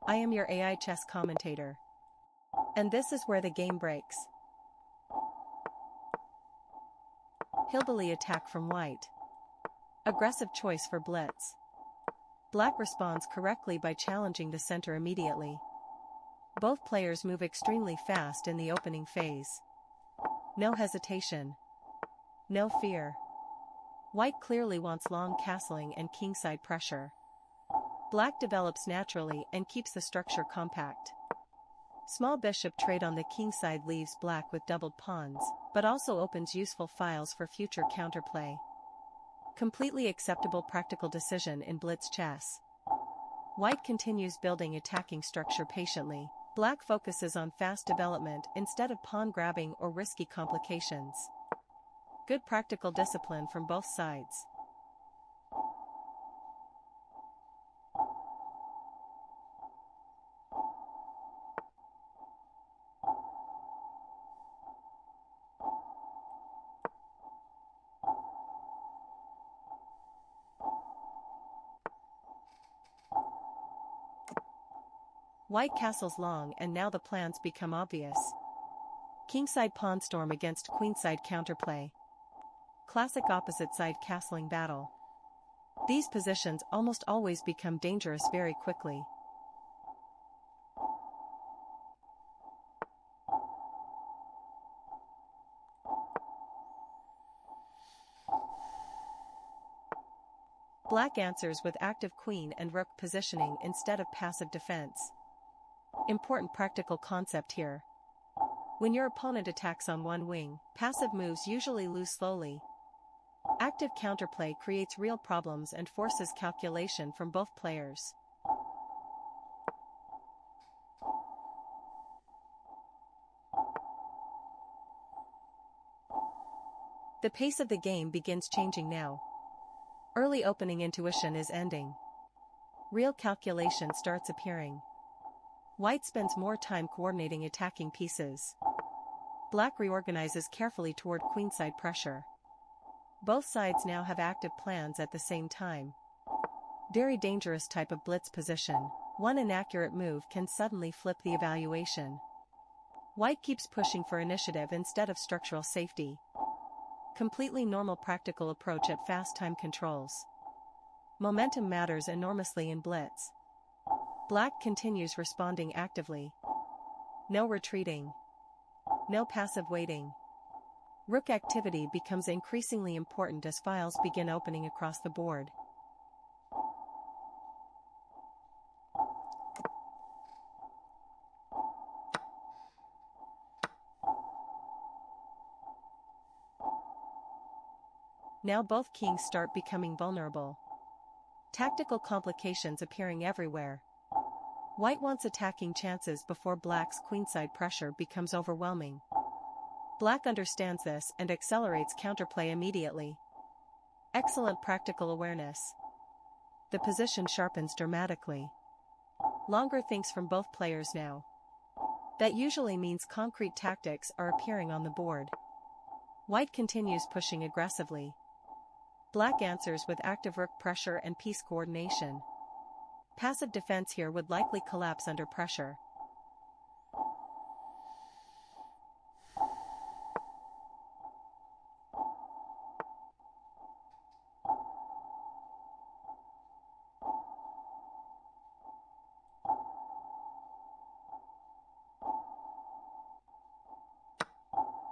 I am your AI chess commentator. And this is where the game breaks. Hillbilly attack from white. Aggressive choice for Blitz. Black responds correctly by challenging the center immediately. Both players move extremely fast in the opening phase. No hesitation. No fear. White clearly wants long castling and kingside pressure. Black develops naturally and keeps the structure compact. Small bishop trade on the kingside leaves black with doubled pawns, but also opens useful files for future counterplay. Completely acceptable practical decision in Blitz chess. White continues building attacking structure patiently. Black focuses on fast development instead of pawn grabbing or risky complications. Good practical discipline from both sides. White castles long and now the plans become obvious. Kingside pawn storm against queenside counterplay. Classic opposite side castling battle. These positions almost always become dangerous very quickly. Black answers with active queen and rook positioning instead of passive defense. Important practical concept here. When your opponent attacks on one wing, passive moves usually lose slowly. Active counterplay creates real problems and forces calculation from both players. The pace of the game begins changing now. Early opening intuition is ending. Real calculation starts appearing. White spends more time coordinating attacking pieces. Black reorganizes carefully toward queenside pressure. Both sides now have active plans at the same time. Very dangerous type of blitz position. One inaccurate move can suddenly flip the evaluation. White keeps pushing for initiative instead of structural safety. Completely normal practical approach at fast time controls. Momentum matters enormously in blitz. Black continues responding actively. No retreating. No passive waiting. Rook activity becomes increasingly important as files begin opening across the board. Now both kings start becoming vulnerable. Tactical complications appearing everywhere. White wants attacking chances before Black's queenside pressure becomes overwhelming. Black understands this and accelerates counterplay immediately. Excellent practical awareness. The position sharpens dramatically. Longer thinks from both players now. That usually means concrete tactics are appearing on the board. White continues pushing aggressively. Black answers with active rook pressure and piece coordination. Passive defense here would likely collapse under pressure.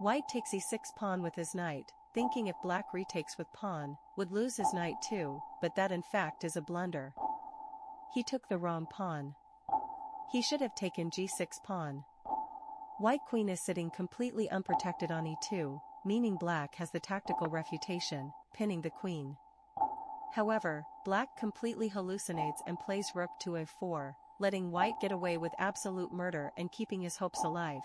White takes e6 pawn with his knight, thinking if Black retakes with pawn, would lose his knight too, but that in fact is a blunder. He took the wrong pawn. He should have taken g6 pawn. White queen is sitting completely unprotected on e2, meaning Black has the tactical refutation, pinning the queen. However, Black completely hallucinates and plays rook to a4, letting White get away with absolute murder and keeping his hopes alive.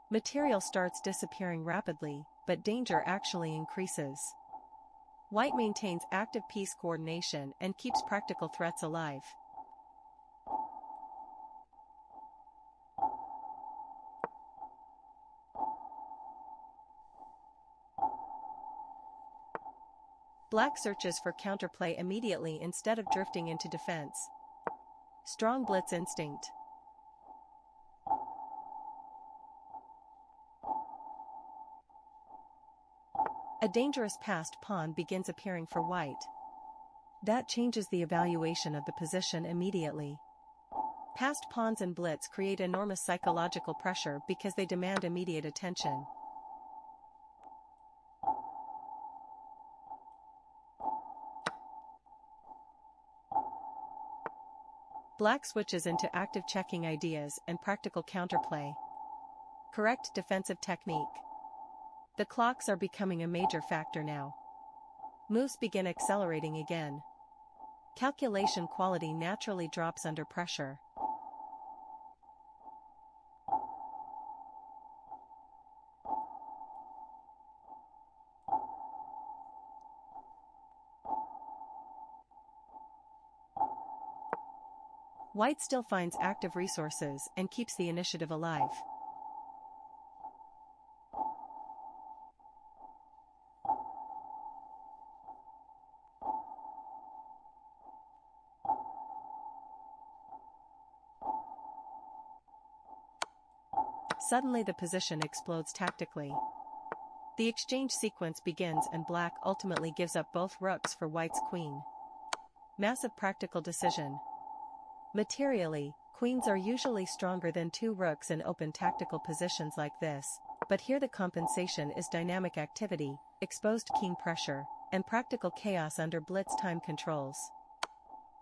Material starts disappearing rapidly, but danger actually increases. White maintains active piece coordination and keeps practical threats alive. Black searches for counterplay immediately instead of drifting into defense. Strong blitz instinct. A dangerous passed pawn begins appearing for white. That changes the evaluation of the position immediately. Passed pawns and blitz create enormous psychological pressure because they demand immediate attention. Black switches into active checking ideas and practical counterplay. Correct defensive technique. The clocks are becoming a major factor now. Moves begin accelerating again. Calculation quality naturally drops under pressure. White still finds active resources and keeps the initiative alive. Suddenly the position explodes tactically. The exchange sequence begins and black ultimately gives up both rooks for white's queen. Massive practical decision. Materially, queens are usually stronger than two rooks in open tactical positions like this, but here the compensation is dynamic activity, exposed king pressure, and practical chaos under blitz time controls.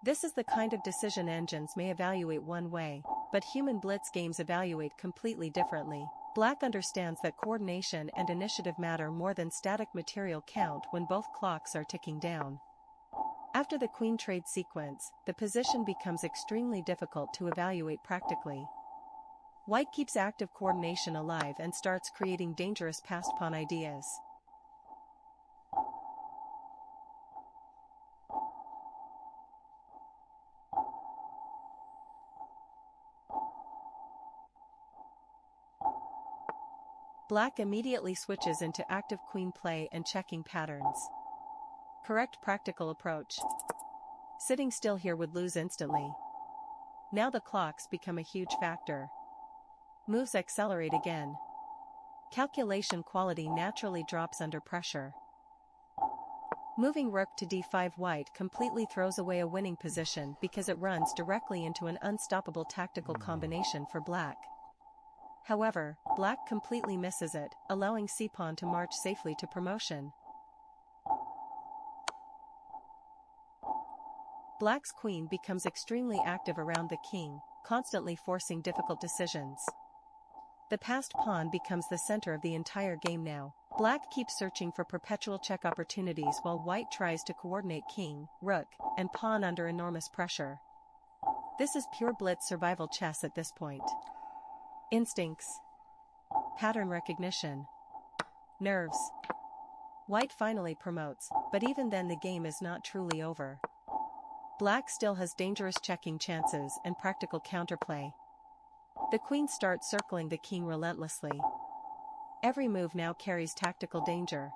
This is the kind of decision engines may evaluate one way, but human blitz games evaluate completely differently. Black understands that coordination and initiative matter more than static material count when both clocks are ticking down. After the queen trade sequence, the position becomes extremely difficult to evaluate practically. White keeps active coordination alive and starts creating dangerous passed pawn ideas. Black immediately switches into active queen play and checking patterns. Correct practical approach. Sitting still here would lose instantly. Now the clocks become a huge factor. Moves accelerate again. Calculation quality naturally drops under pressure. Moving rook to d5 white completely throws away a winning position because it runs directly into an unstoppable tactical combination for black. However, black completely misses it, allowing c-pawn to march safely to promotion. Black's queen becomes extremely active around the king, constantly forcing difficult decisions. The passed pawn becomes the center of the entire game now. Black keeps searching for perpetual check opportunities while white tries to coordinate king, rook, and pawn under enormous pressure. This is pure blitz survival chess at this point. Instincts. Pattern recognition. Nerves. White finally promotes, but even then the game is not truly over. Black still has dangerous checking chances and practical counterplay. The queen starts circling the king relentlessly. Every move now carries tactical danger.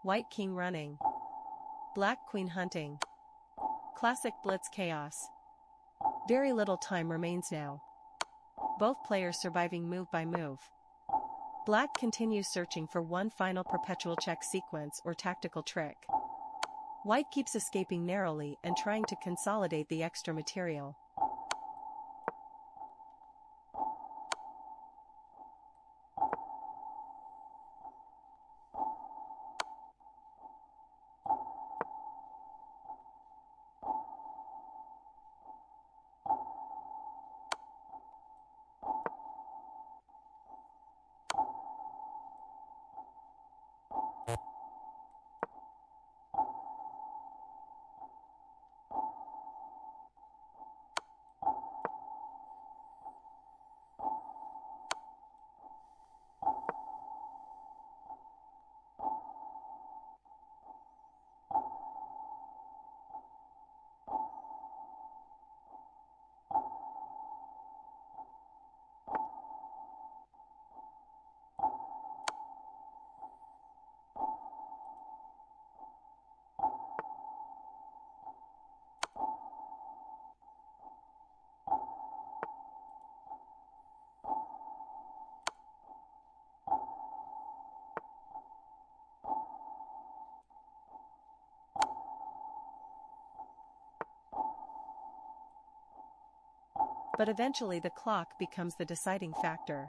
White king running. Black queen hunting. Classic blitz chaos. Very little time remains now. Both players surviving move by move. Black continues searching for one final perpetual check sequence or tactical trick. White keeps escaping narrowly and trying to consolidate the extra material. But eventually the clock becomes the deciding factor.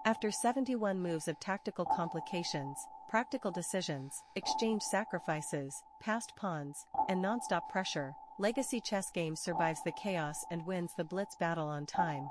After 71 moves of tactical complications, practical decisions, exchanged sacrifices, passed pawns, and non-stop pressure, Legacy Chess Games survives the chaos and wins the Blitz battle on time.